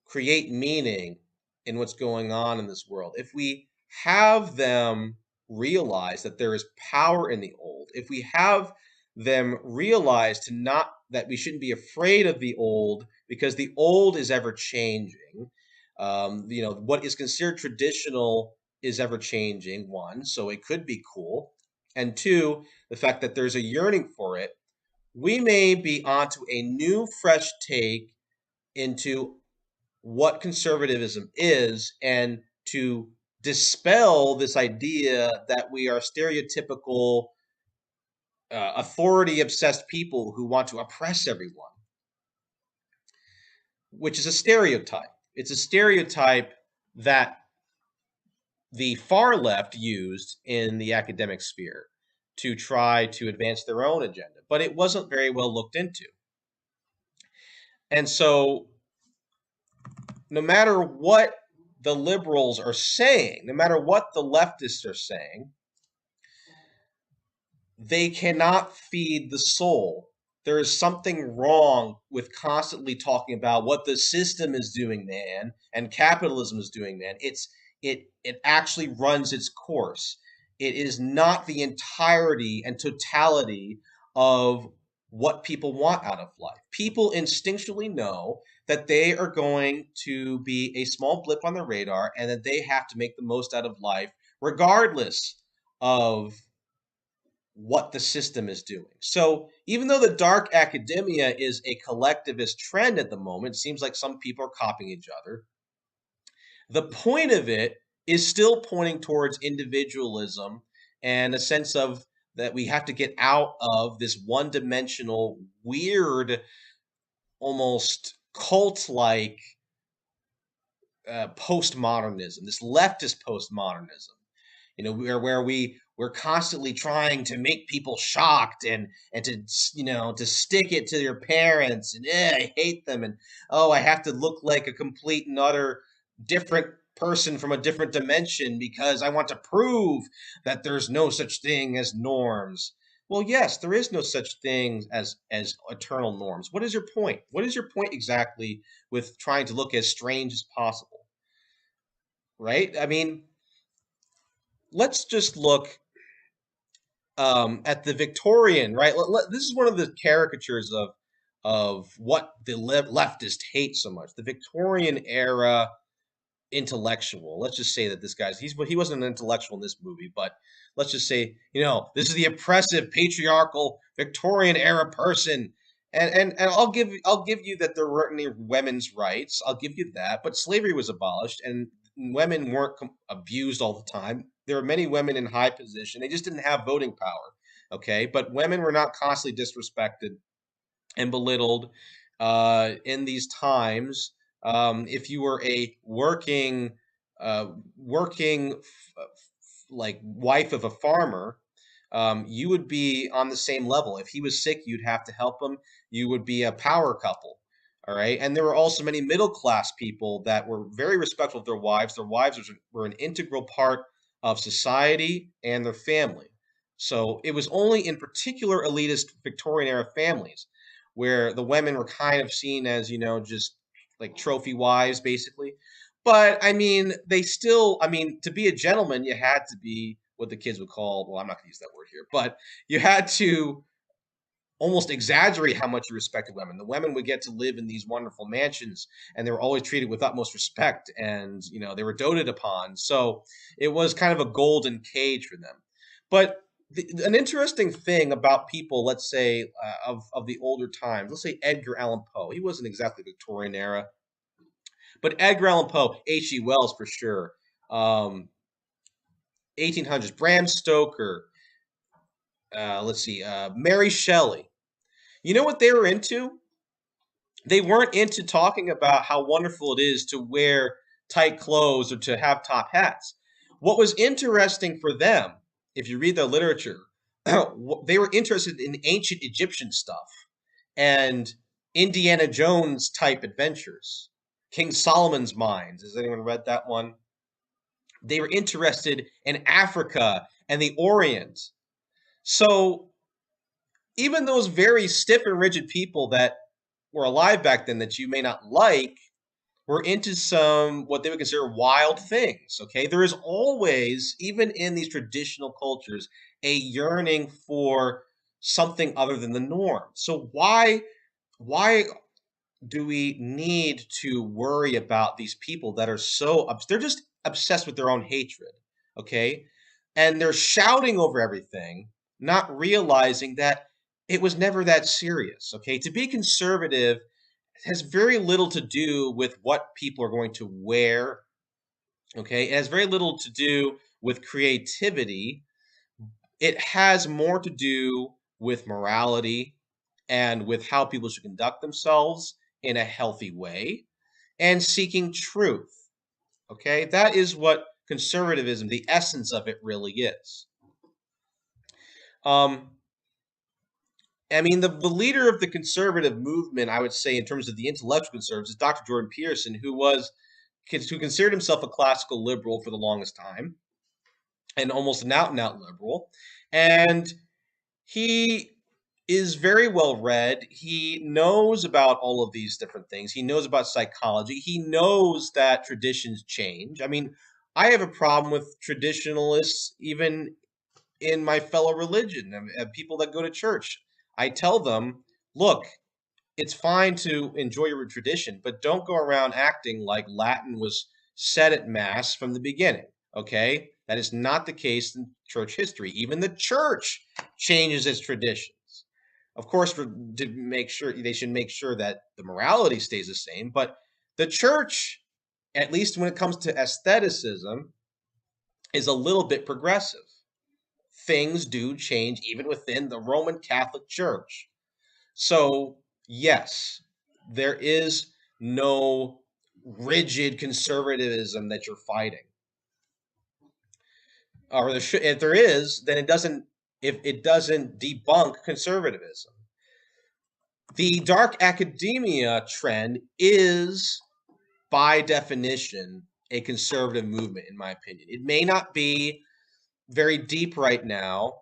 S1: create meaning in what's going on in this world, if we have them realize that there is power in the old, if we have them realize that we shouldn't be afraid of the old because the old is ever changing. What is considered traditional is ever changing, one, so it could be cool. and two, the fact that there's a yearning for it, we may be onto a new, fresh take into what conservatism is, and to dispel this idea that we are stereotypical authority obsessed people who want to oppress everyone, which is a stereotype. It's a stereotype that the far left used in the academic sphere to try to advance their own agenda, but it wasn't very well looked into. And so, no matter what the liberals are saying, no matter what the leftists are saying, they cannot feed the soul. There is something wrong with constantly talking about what the system is doing, man, and capitalism is doing, man. It actually runs its course. It is not the entirety and totality of what people want out of life. People instinctually know that they are going to be a small blip on the radar and that they have to make the most out of life regardless of what the system is doing. So even though the dark academia is a collectivist trend at the moment, it seems like some people are copying each other. The point of it is still pointing towards individualism and a sense of that we have to get out of this one-dimensional, weird, almost cult-like postmodernism, this leftist postmodernism, where we're constantly trying to make people shocked and to to stick it to their parents, and I hate them, and oh, I have to look like a complete and utter different person from a different dimension because I want to prove that there's no such thing as norms. Well, yes, there is no such thing as eternal norms. What is your point? What is your point exactly with trying to look as strange as possible? Right? I mean, let's just look at the Victorian, right? This is one of the caricatures of what the leftists hate so much. The Victorian era intellectual. Let's just say that this guy's he wasn't an intellectual in this movie, but let's just say this is the oppressive, patriarchal Victorian era person. And I'll give you that there weren't any women's rights. I'll give you that, but slavery was abolished and women weren't abused all the time. There were many women in high position. They just didn't have voting power. Okay, but women were not constantly disrespected and belittled in these times. If you were a working like wife of a farmer, you would be on the same level. If he was sick, you'd have to help him. You would be a power couple. All right. And there were also many middle class people that were very respectful of their wives. Their wives were an integral part of society and their family. So it was only in particular elitist Victorian era families where the women were kind of seen as, just like trophy wives, basically. But I mean, to be a gentleman, you had to be what the kids would call, well, I'm not going to use that word here, but you had to almost exaggerate how much you respected women. The women would get to live in these wonderful mansions, and they were always treated with utmost respect, and they were doted upon. So it was kind of a golden cage for them. But an interesting thing about people, let's say, of the older times, let's say Edgar Allan Poe. He wasn't exactly Victorian era, but Edgar Allan Poe, H.G. Wells for sure, 1800s, Bram Stoker, let's see, Mary Shelley. You know what they were into? They weren't into talking about how wonderful it is to wear tight clothes or to have top hats. What was interesting for them, if you read their literature, they were interested in ancient Egyptian stuff and Indiana Jones type adventures. King Solomon's Mines. Has anyone read that one? They were interested in Africa and the Orient. So even those very stiff and rigid people that were alive back then that you may not like were into some what they would consider wild things. Okay, there is always, even in these traditional cultures, a yearning for something other than the norm. So why do we need to worry about these people that are they're just obsessed with their own hatred? Okay, and they're shouting over everything, not realizing that it was never that serious. Okay, to be conservative has very little to do with what people are going to wear. Okay, it has very little to do with creativity. It has more to do with morality and with how people should conduct themselves in a healthy way and seeking truth. Okay, that is what conservatism, the essence of it, really is. Um, I mean, the leader of the conservative movement, I would say, in terms of the intellectual conservatives, is Dr. Jordan Peterson, who considered himself a classical liberal for the longest time, and almost an out and out liberal. And he is very well read. He knows about all of these different things. He knows about psychology. He knows that traditions change. I mean, I have a problem with traditionalists even in my fellow religion, people that go to church. I tell them, look, it's fine to enjoy your tradition, but don't go around acting like Latin was said at Mass from the beginning. Okay? That is not the case in church history. Even the church changes its traditions. Of course, to make sure they should make sure that the morality stays the same, but the church, at least when it comes to aestheticism, is a little bit progressive. Things do change even within the Roman Catholic Church. So, yes, there is no rigid conservatism that you're fighting. Or if there is, then it doesn't debunk conservatism. The dark academia trend is by definition a conservative movement, in my opinion. It may not be very deep right now,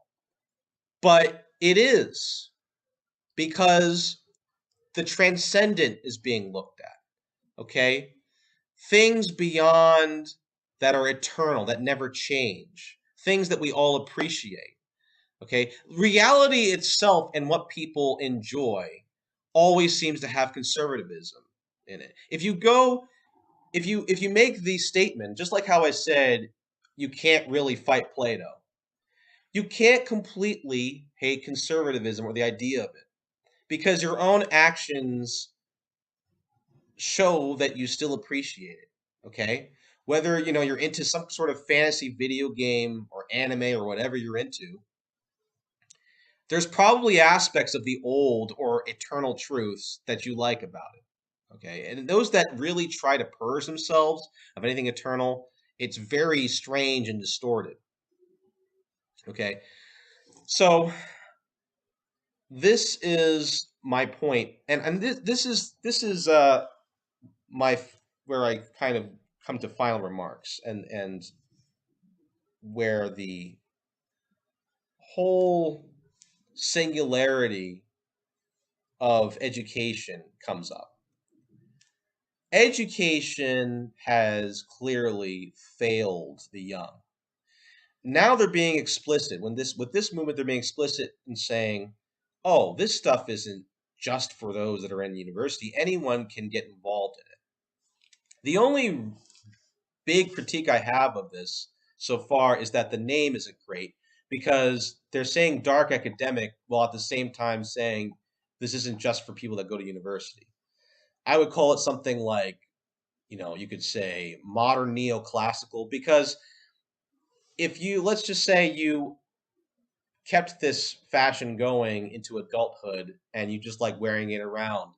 S1: but it is, because the transcendent is being looked at. Okay? Things beyond that are eternal, that never change, things that we all appreciate. Okay? Reality itself and what people enjoy always seems to have conservatism in it. If you make the statement, just like how I said, you can't really fight Plato. You can't completely hate conservatism or the idea of it, because your own actions show that you still appreciate it. Okay? Whether you're into some sort of fantasy video game or anime or whatever you're into, there's probably aspects of the old or eternal truths that you like about it. Okay? And those that really try to purge themselves of anything eternal, it's very strange and distorted. Okay? So this is my point, and this is my where I kind of come to final remarks, and where the whole singularity of education comes up. Education has clearly failed the young. Now they're being explicit with this movement. They're being explicit in saying, "Oh, this stuff isn't just for those that are in university. Anyone can get involved in it." The only big critique I have of this so far is that the name isn't great, because they're saying dark academic while at the same time saying this isn't just for people that go to university. I would call it something like, you could say modern neoclassical, because if you, let's just say you kept this fashion going into adulthood and you just like wearing it around.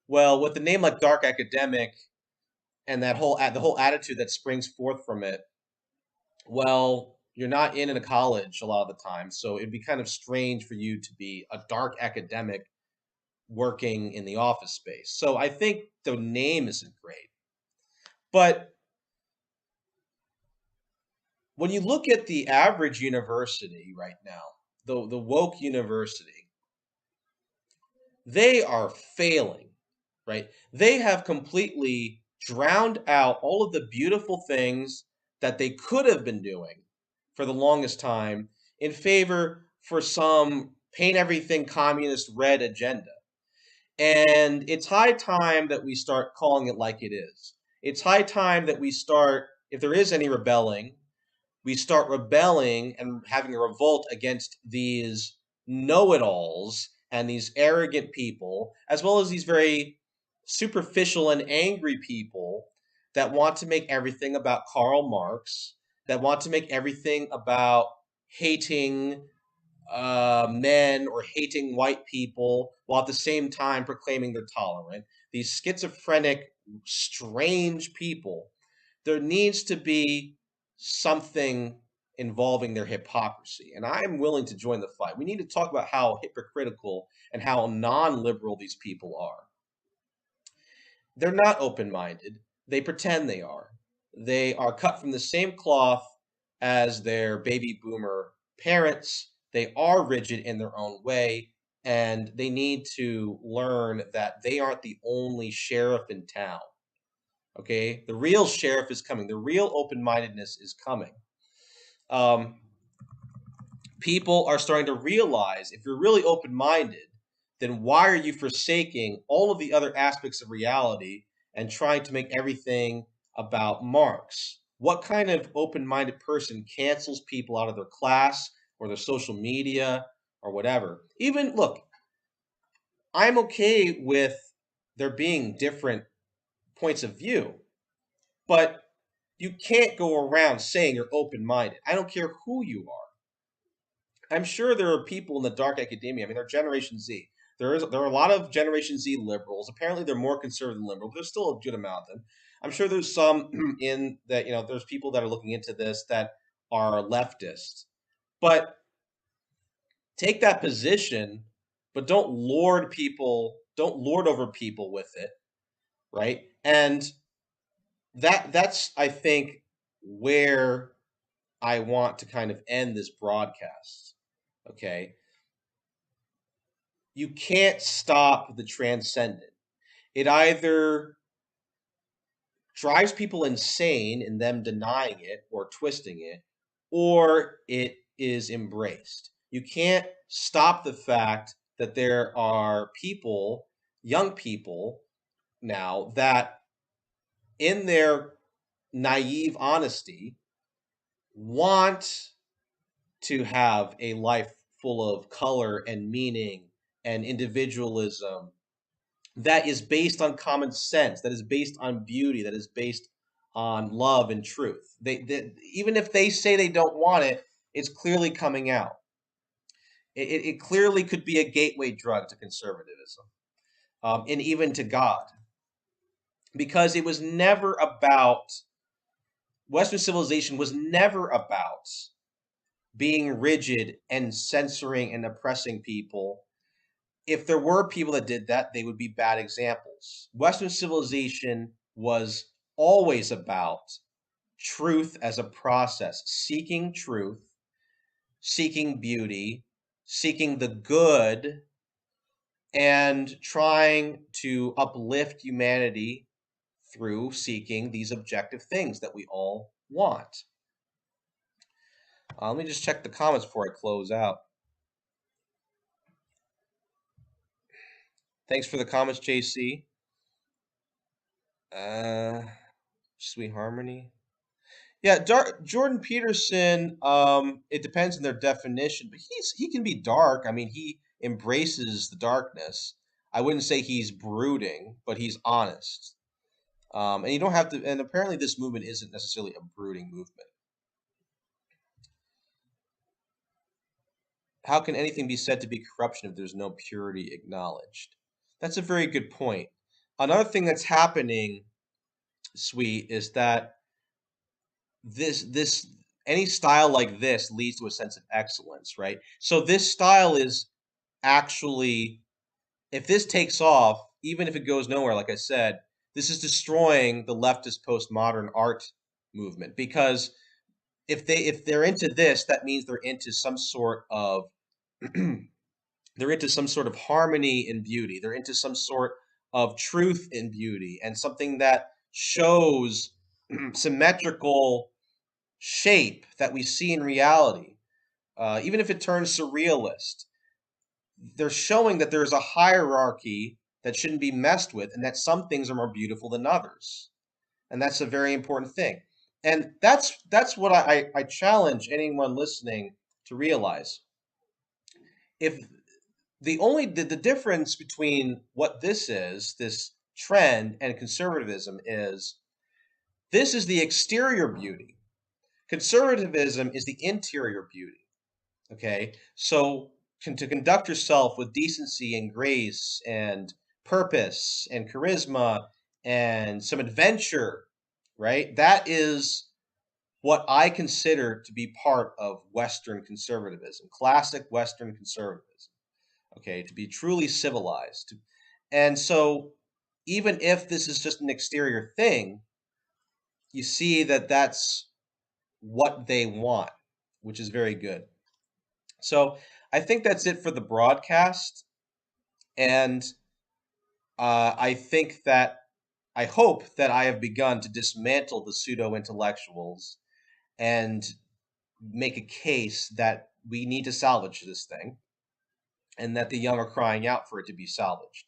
S1: Well, with the name like dark academic and the whole attitude that springs forth from it, well, you're not in a college a lot of the time, so it'd be kind of strange for you to be a dark academic working in the office space. So I think the name isn't great. But when you look at the average university right now, the woke university, they are failing, right? They have completely drowned out all of the beautiful things that they could have been doing for the longest time in favor for some paint everything communist red agenda. And it's high time that we start calling it like it is. It's high time that we start, if there is any rebelling, we start rebelling and having a revolt against these know-it-alls and these arrogant people, as well as these very superficial and angry people that want to make everything about Karl Marx, that want to make everything about hating men or hating white people while at the same time proclaiming they're tolerant. These schizophrenic, strange people. There needs to be something involving their hypocrisy. And I am willing to join the fight. We need to talk about how hypocritical and how non liberal these people are. They're not open minded, they pretend they are. They are cut from the same cloth as their baby boomer parents. They are rigid in their own way, and they need to learn that they aren't the only sheriff in town. Okay? The real sheriff is coming, the real open mindedness is coming. Um, People are starting to realize if you're really open minded, then why are you forsaking all of the other aspects of reality and trying to make everything about Marx? What kind of open minded person cancels people out of their class or their social media or whatever? Even, look, I'm okay with there being different points of view, but you can't go around saying you're open minded. I don't care who you are. I'm sure there are people in the dark academia. I mean, they're Generation Z. There are a lot of Generation Z liberals. Apparently, they're more conservative than liberal, but there's still a good amount of them. I'm sure there's some in that, there's people that are looking into this that are leftist. But take that position, but don't lord over people with it, right? And that's I think where I want to kind of end this broadcast. Okay, you can't stop the transcendent. It either drives people insane in them denying it or twisting it, or it is embraced. You can't stop the fact that there are people, young people now, that in their naive honesty want to have a life full of color and meaning and individualism that is based on common sense, that is based on beauty, that is based on love and truth. Even if they say they don't want it, it's clearly coming out. It clearly could be a gateway drug to conservatism, and even to God, because it was never about Western civilization was never about being rigid and censoring and oppressing people. If there were people that did that, they would be bad examples. Western civilization was always about truth as a process, seeking truth, seeking beauty, seeking the good, and trying to uplift humanity through seeking these objective things that we all want. Let me just check the comments before I close out. Thanks for the comments, JC. Sweet Harmony. Yeah, Jordan Peterson. It depends on their definition, but he can be dark. I mean, he embraces the darkness. I wouldn't say he's brooding, but he's honest. And you don't have to. And apparently, this movement isn't necessarily a brooding movement. How can anything be said to be corruption if there's no purity acknowledged? That's a very good point. Another thing that's happening, Sweet, is that this any style like this leads to a sense of excellence, right? So this style is actually, if this takes off, even if it goes nowhere, like I said, this is destroying the leftist postmodern art movement, because if they're into this, that means they're into some sort of they're into some sort of harmony in beauty. They're into some sort of truth in beauty and something that shows symmetrical shape that we see in reality, even if it turns surrealist. They're showing that there's a hierarchy that shouldn't be messed with, and that some things are more beautiful than others. And that's a very important thing. And that's what I challenge anyone listening to realize. If the difference between what this is, this trend, and conservatism is this is the exterior beauty. Conservatism is the interior beauty. Okay, so to conduct yourself with decency and grace and purpose and charisma and some adventure, right? That is what I consider to be part of Western conservatism, classic Western conservatism. Okay, to be truly civilized. And so, even if this is just an exterior thing, you see that that's what they want, which is very good. So, I think that's it for the broadcast. And I think that I hope that I have begun to dismantle the pseudo intellectuals and make a case that we need to salvage this thing and that the young are crying out for it to be salvaged.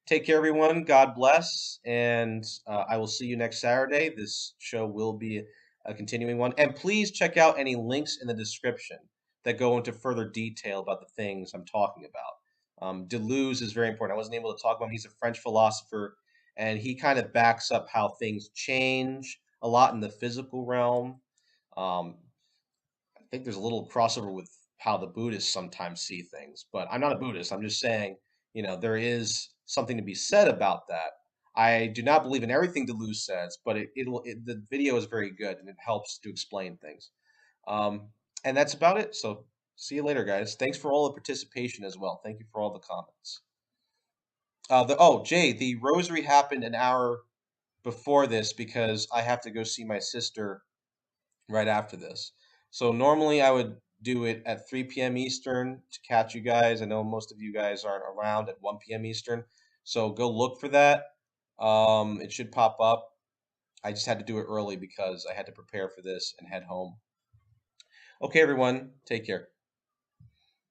S1: Take care, everyone. God bless. And I will see you next Saturday. This show will be a continuing one. And please check out any links in the description that go into further detail about the things I'm talking about. Deleuze is very important. I wasn't able to talk about him. He's a French philosopher, and he kind of backs up how things change a lot in the physical realm. Um, I think there's a little crossover with how the Buddhists sometimes see things, but I'm not a Buddhist. I'm just saying, there is something to be said about that. I do not believe in everything Deleuze says, but the video is very good and it helps to explain things. Um, and that's about it. So see you later, guys. Thanks for all the participation as well. Thank you for all the comments. Jay, the rosary happened an hour before this because I have to go see my sister right after this. So normally I would do it at 3 p.m. Eastern to catch you guys. I know most of you guys aren't around at 1 p.m. Eastern. So go look for that. It should pop up. I just had to do it early because I had to prepare for this and head home. Okay, everyone, take care.